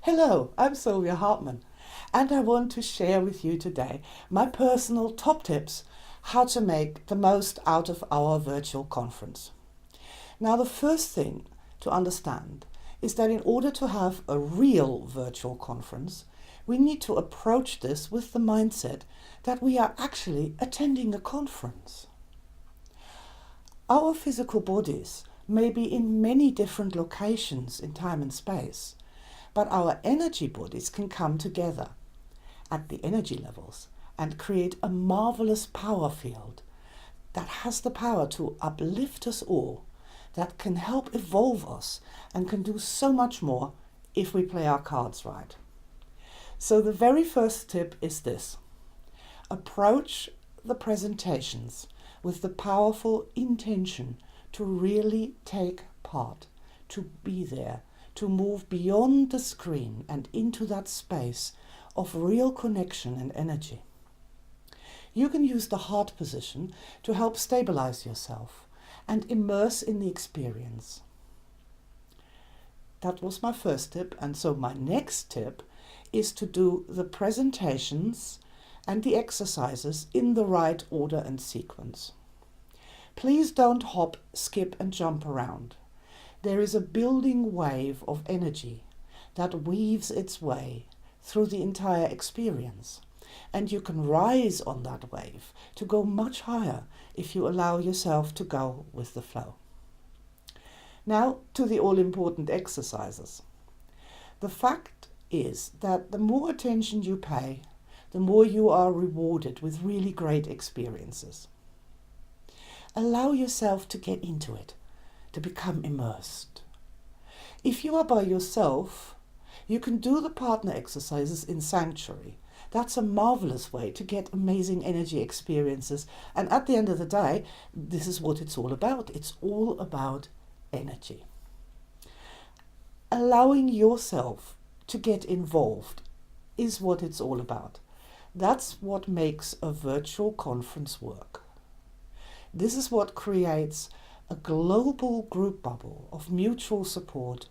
Hello, I'm Silvia Hartmann, and I want to share with you today my personal top tips how to make the most out of our virtual conference. Now, the first thing to understand is that in order to have a real virtual conference, we need to approach this with the mindset that we are actually attending a conference. Our physical bodies may be in many different locations in time and space, but our energy bodies can come together at the energy levels and create a marvelous power field that has the power to uplift us all, that can help evolve us and can do so much more if we play our cards right. So the very first tip is this: approach the presentations with the powerful intention to really take part, to be there, to move beyond the screen and into that space of real connection and energy. You can use the heart position to help stabilize yourself and immerse in the experience. That was my first tip, and so my next tip is to do the presentations and the exercises in the right order and sequence. Please don't hop, skip and jump around. There is a building wave of energy that weaves its way through the entire experience, and you can rise on that wave to go much higher if you allow yourself to go with the flow. Now to the all-important exercises. The fact is that the more attention you pay, the more you are rewarded with really great experiences. Allow yourself to get into it, to become immersed. If you are by yourself, you can do the partner exercises in sanctuary. That's a marvelous way to get amazing energy experiences. And at the end of the day, this is what it's all about. It's all about energy. Allowing yourself to get involved is what it's all about. That's what makes a virtual conference work. This is what creates a global group bubble of mutual support,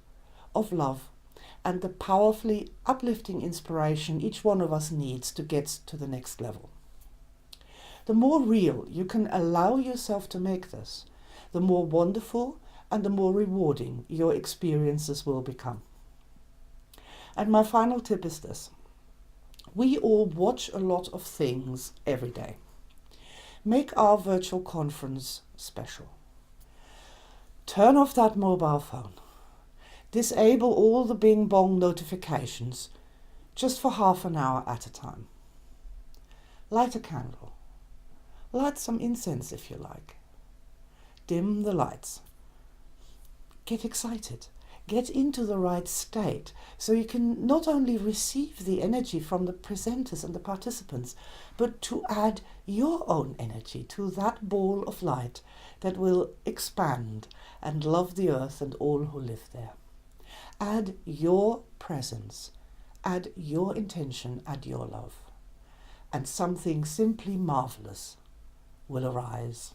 of love, and the powerfully uplifting inspiration each one of us needs to get to the next level. The more real you can allow yourself to make this, the more wonderful and the more rewarding your experiences will become. And my final tip is this: we all watch a lot of things every day. Make our virtual conference special. Turn off that mobile phone. Disable all the bing bong notifications just for half an hour at a time. Light a candle. Light some incense if you like. Dim the lights. Get excited. Get into the right state so you can not only receive the energy from the presenters and the participants, but to add your own energy to that ball of light that will expand and love the earth and all who live there. Add your presence, add your intention, add your love, and something simply marvelous will arise.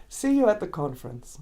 See you at the conference.